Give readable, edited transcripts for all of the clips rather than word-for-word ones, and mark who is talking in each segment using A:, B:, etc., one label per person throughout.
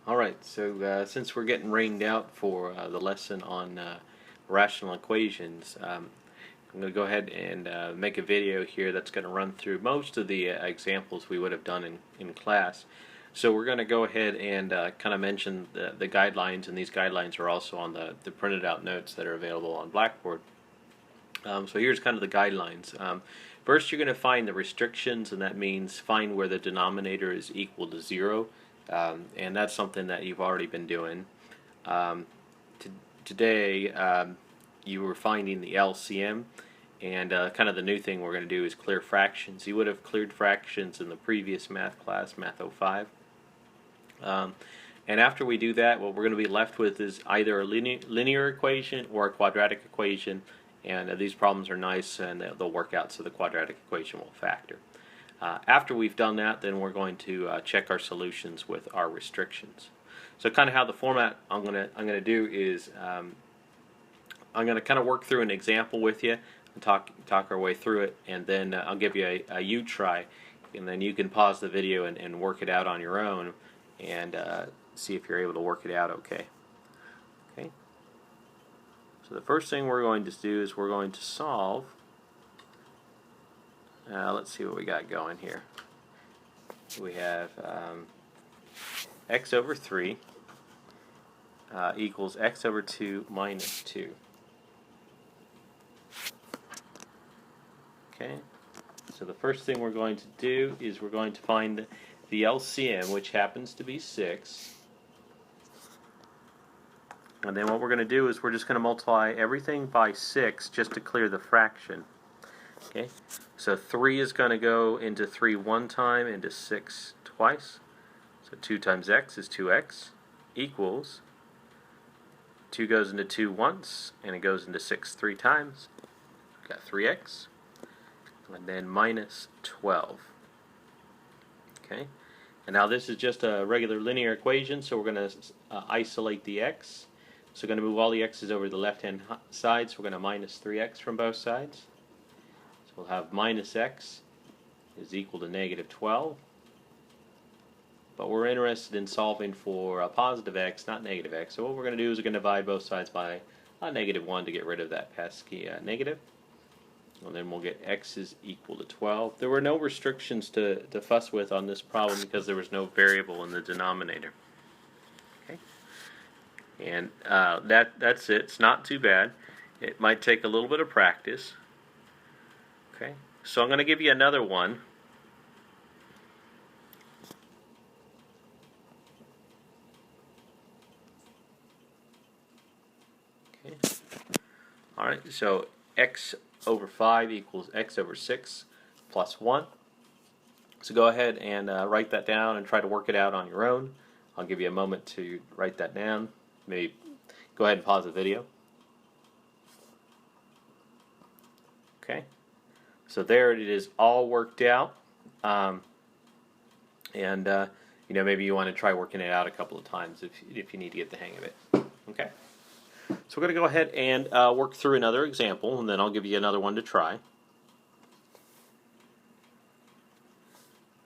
A: Alright, so since we're getting rained out for the lesson on rational equations, I'm going to go ahead and make a video here that's going to run through most of the examples we would have done in class. So we're going to go ahead and kind of mention the guidelines, and these guidelines are also on the printed out notes that are available on Blackboard. So here's kind of the guidelines. First, you're going to find the restrictions, and that means find where the denominator is equal to 0. And that's something that you've already been doing. Today you were finding the LCM, and kind of the new thing we're going to do is clear fractions. You would have cleared fractions in the previous math class, Math 05. And after we do that, what we're going to be left with is either a linear equation or a quadratic equation, and these problems are nice and they'll work out so the quadratic equation will factor. After we've done that, then we're going to check our solutions with our restrictions. So kind of how the format I'm gonna do is I'm gonna kind of work through an example with you and talk our way through it, and then I'll give you a you try, and then you can pause the video and work it out on your own and see if you're able to work it out okay. Okay. So the first thing we're going to do is we're going to solve. Let's see what we got going here. We have x over 3 equals x over 2 minus 2. Okay, so the first thing we're going to do is we're going to find the LCM, which happens to be 6. And then what we're going to do is we're just going to multiply everything by 6 just to clear the fraction. Okay, so 3 is going to go into 3 one time, into 6 twice. So 2 times x is 2x equals 2 goes into 2 once, and it goes into 6 3 times. We've got 3x, and then minus 12. Okay, and now this is just a regular linear equation, so we're going to isolate the x. So we're going to move all the x's over to the left-hand side, so we're going to minus 3x from both sides. We'll have minus x is equal to negative 12, but we're interested in solving for a positive x, not negative x. So what we're going to do is we're going to divide both sides by a negative 1 to get rid of that pesky negative. And then we'll get x is equal to 12. There were no restrictions to fuss with on this problem because there was no variable in the denominator. Okay, and that's it. It's not too bad. It might take a little bit of practice. Okay, so I'm going to give you another one. Okay. Alright, so x over 5 equals x over 6 plus 1. So go ahead and write that down and try to work it out on your own. I'll give you a moment to write that down. Maybe go ahead and pause the video. Okay. So there it is, all worked out, and you know, maybe you want to try working it out a couple of times if you need to get the hang of it. Okay, so we're going to go ahead and work through another example, and then I'll give you another one to try.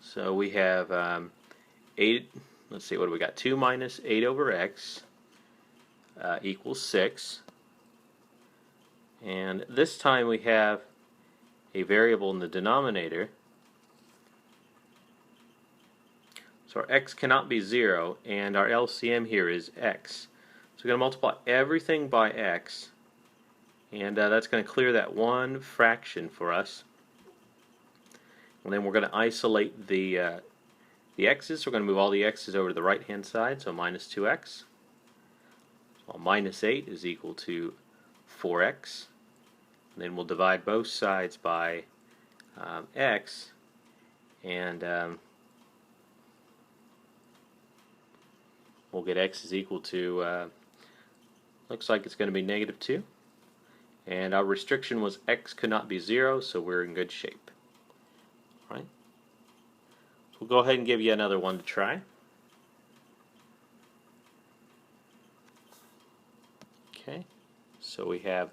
A: So we have 8. Let's see, what do we got? 2 minus 8 over x equals 6, and this time we have a variable in the denominator, so our x cannot be 0, and our LCM here is x. So we're going to multiply everything by x, and that's going to clear that one fraction for us. And then we're going to isolate the x's. So we're going to move all the x's over to the right hand side, so minus 2x. Well, minus 8 is equal to 4x. And then we'll divide both sides by x, and we'll get x is equal to, looks like it's going to be negative 2. And our restriction was x could not be 0, so we're in good shape. All right. So we'll go ahead and give you another one to try. Okay, so we have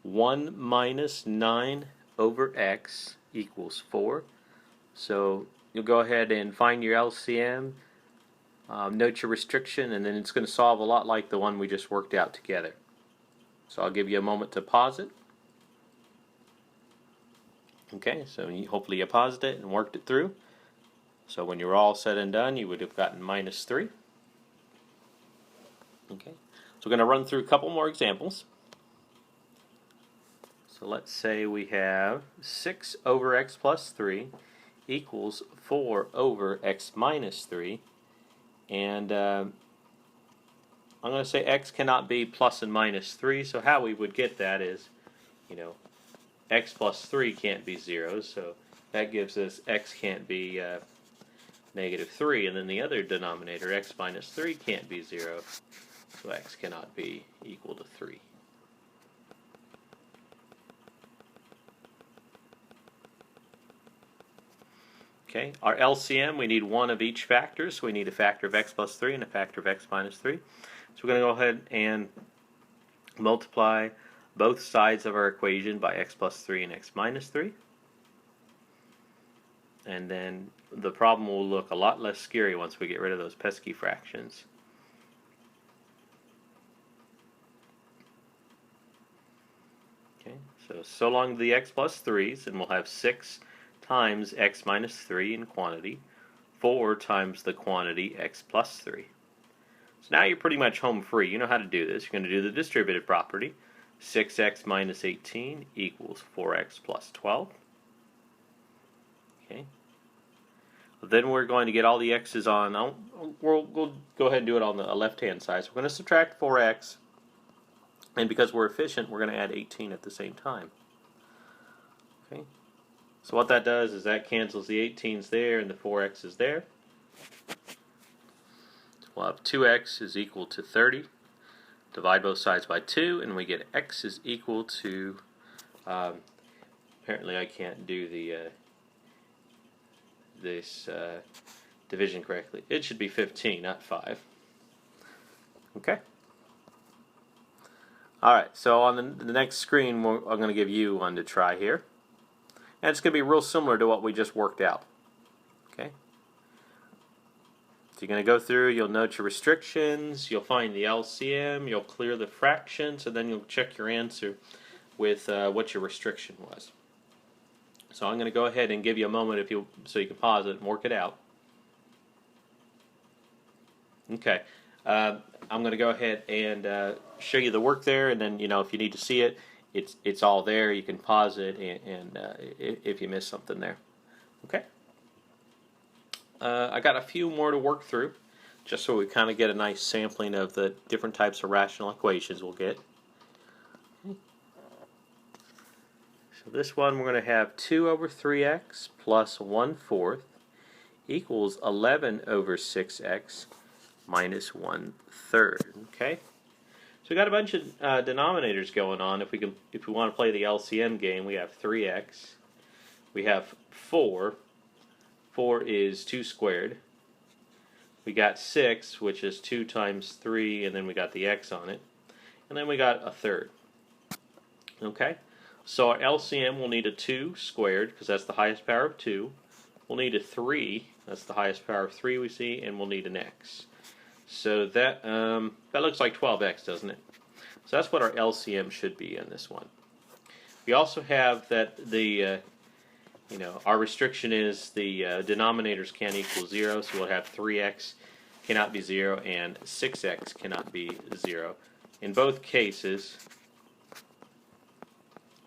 A: 1 minus 9 over x equals 4. So you'll go ahead and find your LCM, Note your restriction, and then it's going to solve a lot like the one we just worked out together. So I'll give you a moment to pause it. Okay, so hopefully you paused it and worked it through. So when you're all said and done, you would have gotten -3. Okay, so we're going to run through a couple more examples. So let's say we have 6 over x plus 3 equals 4 over x minus 3. And I'm going to say x cannot be plus and minus 3. So how we would get that is, x plus 3 can't be 0. So that gives us x can't be -3. And then the other denominator, x minus 3, can't be 0. So x cannot be equal to 3. Okay, our LCM, we need one of each factor, so we need a factor of x plus 3 and a factor of x minus 3. So we're going to go ahead and multiply both sides of our equation by x plus 3 and x minus 3. And then the problem will look a lot less scary once we get rid of those pesky fractions. Okay, so long the x plus 3's, and we'll have 6 times x minus 3 in quantity, 4 times the quantity x plus 3. So now you're pretty much home free. You know how to do this. You're going to do the distributive property. 6x minus 18 equals 4x plus 12. Okay. Then we're going to get all the x's on. We'll go ahead and do it on the left-hand side. So we're going to subtract 4x. And because we're efficient, we're going to add 18 at the same time. Okay. So what that does is that cancels the 18's there and the 4x is there. So we'll have 2x is equal to 30. Divide both sides by 2, and we get x is equal to, apparently I can't do this division correctly. It should be 15, not 5. Okay? Alright, so on the next screen, I'm going to give you one to try here. And it's going to be real similar to what we just worked out. Okay? So you're going to go through, you'll note your restrictions, you'll find the LCM, you'll clear the fractions, and then you'll check your answer with what your restriction was. So I'm going to go ahead and give you a moment so you can pause it and work it out. Okay. I'm going to go ahead and show you the work there, and then if you need to see it, it's all there. You can pause it and if you miss something there. Okay. I got a few more to work through, just so we kind of get a nice sampling of the different types of rational equations we'll get. Okay. So this one we're going to have 2 over 3x plus 1/4 equals 11 over 6x minus 1/3. Okay. So we got a bunch of denominators going on. If we want to play the LCM game, we have 3x. We have 4. 4 is 2 squared. We got 6, which is 2 times 3, and then we got the x on it. And then we got 1/3. Okay? So our LCM will need a 2 squared, because that's the highest power of 2. We'll need a 3, that's the highest power of 3 we see, and we'll need an x. So that looks like 12x, doesn't it? So that's what our LCM should be in this one. We also have that our restriction is the denominators can't equal 0, so we'll have 3x cannot be 0 and 6x cannot be 0. In both cases,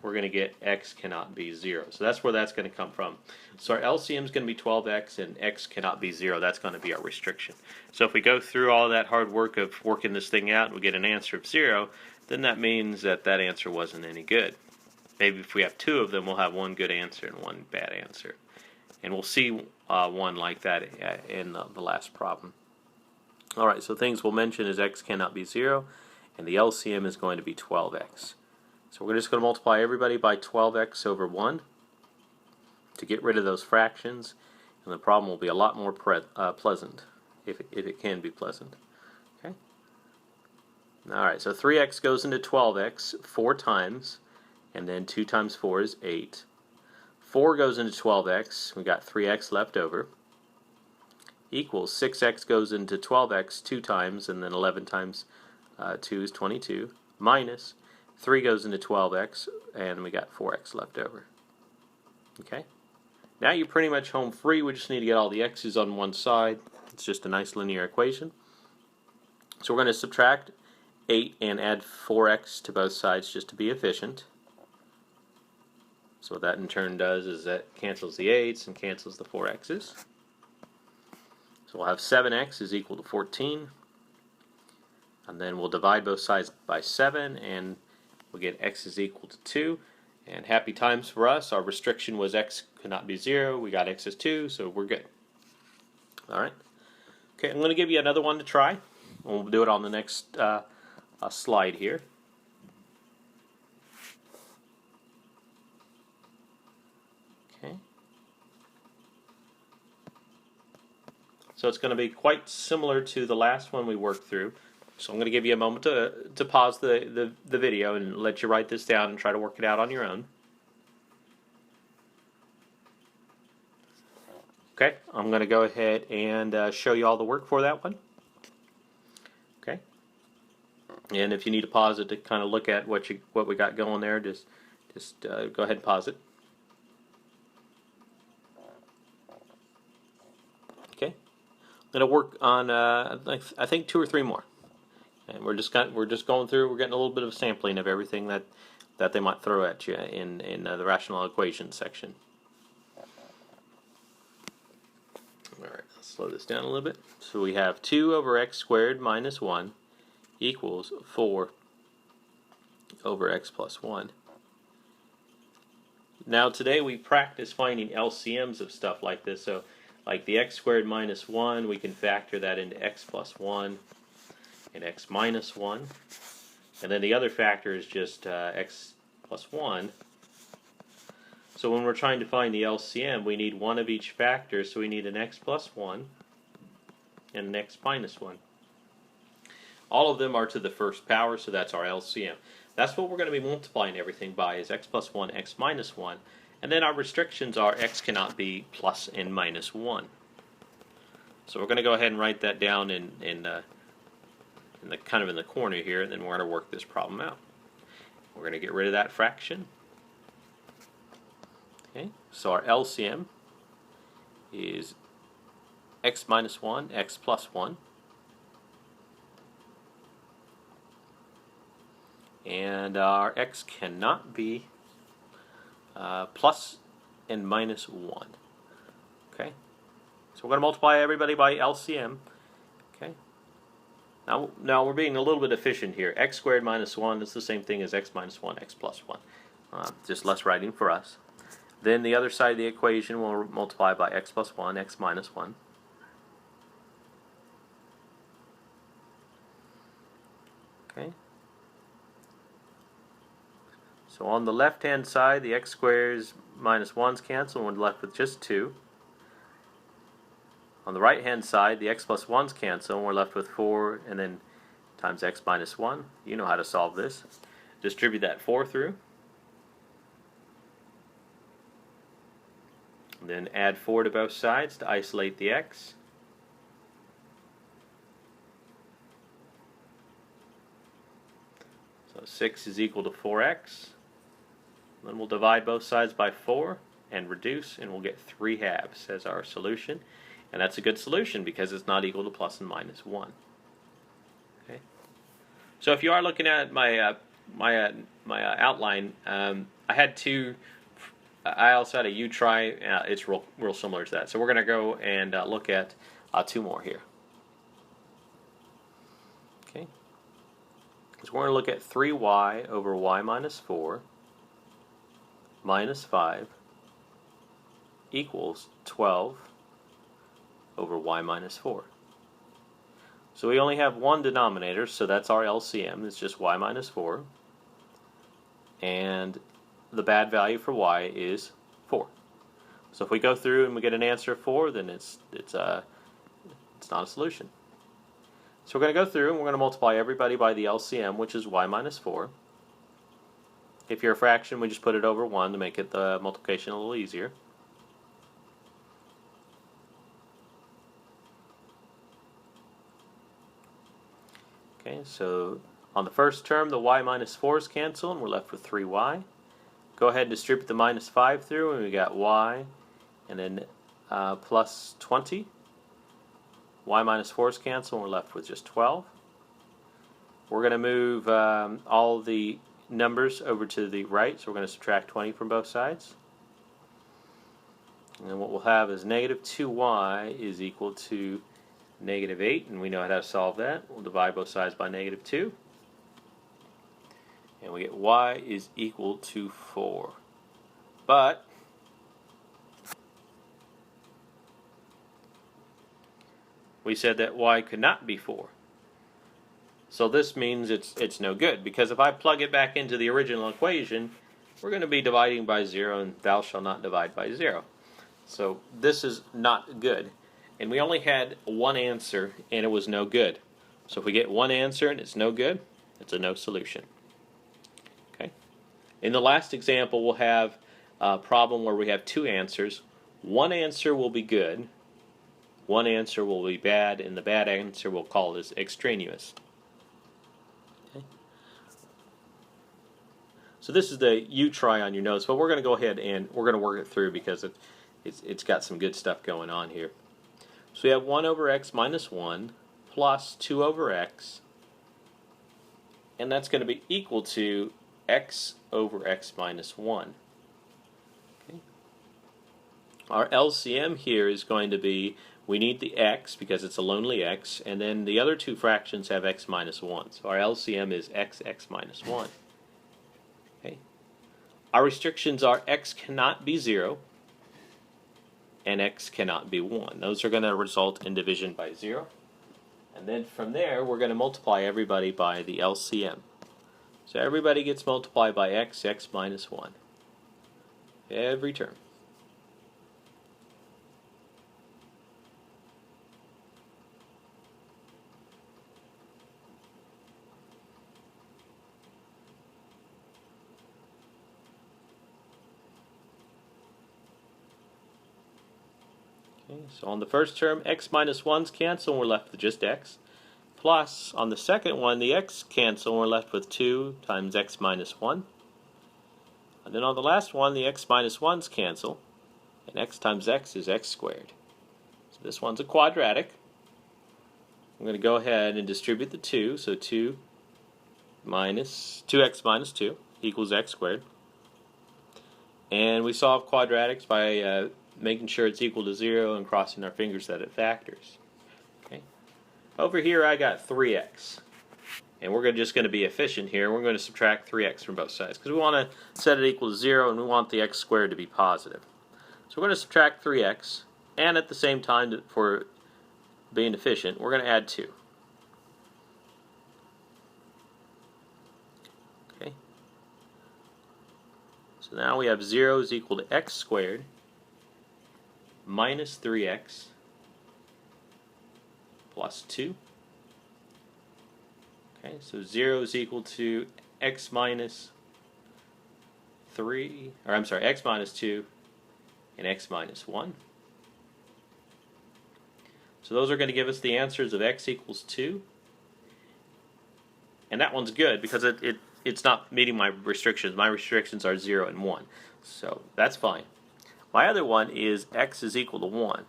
A: we're going to get x cannot be 0. So that's where that's going to come from. So our LCM is going to be 12x and x cannot be 0. That's going to be our restriction. So if we go through all that hard work of working this thing out and we get an answer of 0, then that means that answer wasn't any good. Maybe if we have 2 of them, we'll have one good answer and one bad answer. And we'll see one like that in the last problem. Alright, so things we'll mention is x cannot be 0, and the LCM is going to be 12x. So we're just going to multiply everybody by 12x over 1 to get rid of those fractions, and the problem will be a lot more pleasant, if it can be pleasant. Okay. Alright, so 3x goes into 12x 4 times, and then 2 times 4 is 8. 4 goes into 12x, we got 3x left over, equals 6x goes into 12x 2 times, and then 11 times 2 is 22, minus 3 goes into 12x, and we got 4x left over. Okay? Now you're pretty much home free. We just need to get all the x's on one side. It's just a nice linear equation. So we're going to subtract 8 and add 4x to both sides just to be efficient. So what that in turn does is that cancels the 8's and cancels the 4x's. So we'll have 7x is equal to 14. And then we'll divide both sides by 7, and we'll get x is equal to 2. And happy times for us. Our restriction was x could not be 0. We got x is 2, so we're good. Alright. Okay, I'm going to give you another one to try. We'll do it on the next slide here. Okay. So it's going to be quite similar to the last one we worked through. So I'm going to give you a moment to pause the video and let you write this down and try to work it out on your own. Okay, I'm going to go ahead and show you all the work for that one. Okay, and if you need to pause it to kind of look at what we got going there, just go ahead and pause it. Okay, I'm going to work on I think 2 or 3 more. And we're just going through. We're getting a little bit of a sampling of everything that they might throw at you in the rational equations section. All right, let's slow this down a little bit. So we have 2 over x squared minus 1 equals 4 over x plus 1. Now today we practice finding LCMs of stuff like this. So like the x squared minus 1, we can factor that into x plus 1. And x minus 1, and then the other factor is just x plus 1. So when we're trying to find the LCM, we need one of each factor, so we need an x plus 1 and an x minus 1. All of them are to the first power, so that's our LCM. That's what we're going to be multiplying everything by, is x plus 1, x minus 1. And then our restrictions are x cannot be plus and minus 1. So we're going to go ahead and write that down in kind of in the corner here, and then we're going to work this problem out. We're going to get rid of that fraction. Okay, so our LCM is x minus 1, x plus 1. And our x cannot be plus and minus 1. Okay, so we're going to multiply everybody by LCM. Okay. Now we're being a little bit efficient here. X squared minus 1 is the same thing as x minus 1, x plus 1. Just less writing for us. Then the other side of the equation will multiply by x plus 1, x minus 1. Okay. So on the left-hand side, the x squares minus 1's cancel, and we're left with just 2. On the right-hand side, the x plus 1's cancel, and we're left with 4, and then times x minus 1. You know how to solve this. Distribute that 4 through. And then add 4 to both sides to isolate the x. So 6 is equal to 4x. Then we'll divide both sides by 4 and reduce, and we'll get 3/2 as our solution. And that's a good solution because it's not equal to plus and minus 1. Okay. So if you are looking at my outline, I had 2. I also had a U try. It's real similar to that. So we're going to go and look at 2 more here. Okay. So we're going to look at 3y over y minus 4 minus 5 equals 12 over y minus 4. So we only have one denominator, so that's our LCM. It's just y minus 4. And the bad value for y is 4. So if we go through and we get an answer of 4, then it's not a solution. So we're going to go through and we're going to multiply everybody by the LCM, which is y minus 4. If you're a fraction, we just put it over 1 to make it the multiplication a little easier. Okay, so on the first term, the y minus 4's cancel, and we're left with 3y. Go ahead and distribute the minus 5 through, and we got y, and then plus 20. Y minus 4's cancel, and we're left with just 12. We're going to move all the numbers over to the right, so we're going to subtract 20 from both sides. And then what we'll have is negative 2y is equal to negative 8, and we know how to solve that. We'll divide both sides by negative 2. And we get y is equal to 4. But we said that y could not be 4. So this means it's no good, because if I plug it back into the original equation, we're going to be dividing by 0, and thou shalt not divide by 0. So this is not good. And we only had one answer, and it was no good. So if we get one answer and it's no good, it's a no solution. Okay. In the last example, we'll have a problem where we have two answers. One answer will be good, one answer will be bad, and the bad answer we'll call as extraneous. Okay. So this is the you try on your notes, but we're going to go ahead and we're going to work it through because it's got some good stuff going on here. So we have 1 over x minus 1 plus 2 over x, and that's going to be equal to x over x minus 1. Okay. Our LCM here is going to be, we need the x because it's a lonely x, and then the other two fractions have x minus 1. So our LCM is x minus 1. Okay. Our restrictions are x cannot be 0, and x cannot be 1. Those are going to result in division by 0. And then from there, we're going to multiply everybody by the LCM. So everybody gets multiplied by x minus 1. Every term. Okay, so on the first term, x minus 1's cancel, and we're left with just x. Plus, on the second one, the x cancel, and we're left with 2 times x minus 1. And then on the last one, the x minus 1's cancel, and x times x is x squared. So this one's a quadratic. I'm going to go ahead and distribute the 2, so 2x minus 2 equals x squared. And we solve quadratics by making sure it's equal to 0 and crossing our fingers that it factors. Okay. Over here I got 3x. And we're just going to be efficient here. We're going to subtract 3x from both sides because we want to set it equal to 0 and we want the x squared to be positive. So we're going to subtract 3x, and at the same time, for being efficient, we're going to add 2. Okay. So now we have 0 is equal to x squared minus 3x plus 2. Okay, so 0 is equal to x minus 3, or I'm sorry, x minus 2 and x minus 1. So those are going to give us the answers of x equals 2. And that one's good because it's not meeting my restrictions. My restrictions are 0 and 1. So that's fine. My other one is x is equal to 1.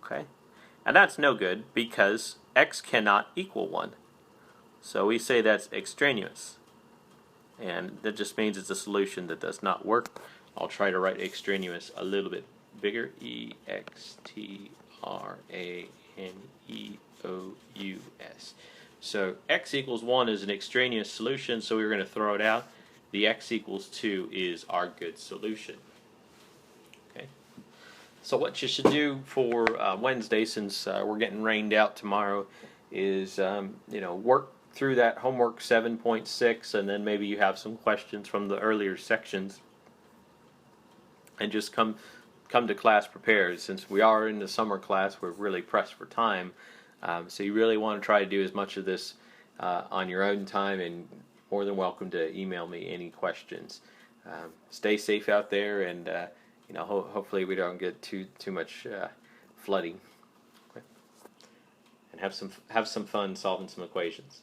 A: Okay? And that's no good because x cannot equal 1. So we say that's extraneous. And that just means it's a solution that does not work. I'll try to write extraneous a little bit bigger. E-X-T-R-A-N-E-O-U-S. So x equals 1 is an extraneous solution, so we're going to throw it out. The x equals 2 is our good solution. Okay. So what you should do for Wednesday, since we're getting rained out tomorrow, is work through that homework 7.6, and then maybe you have some questions from the earlier sections, and just come to class prepared. Since we are in the summer class, we're really pressed for time, so you really want to try to do as much of this on your own time, and more than welcome to email me any questions. Stay safe out there, and hopefully we don't get too much flooding. Okay. and have some fun solving some equations.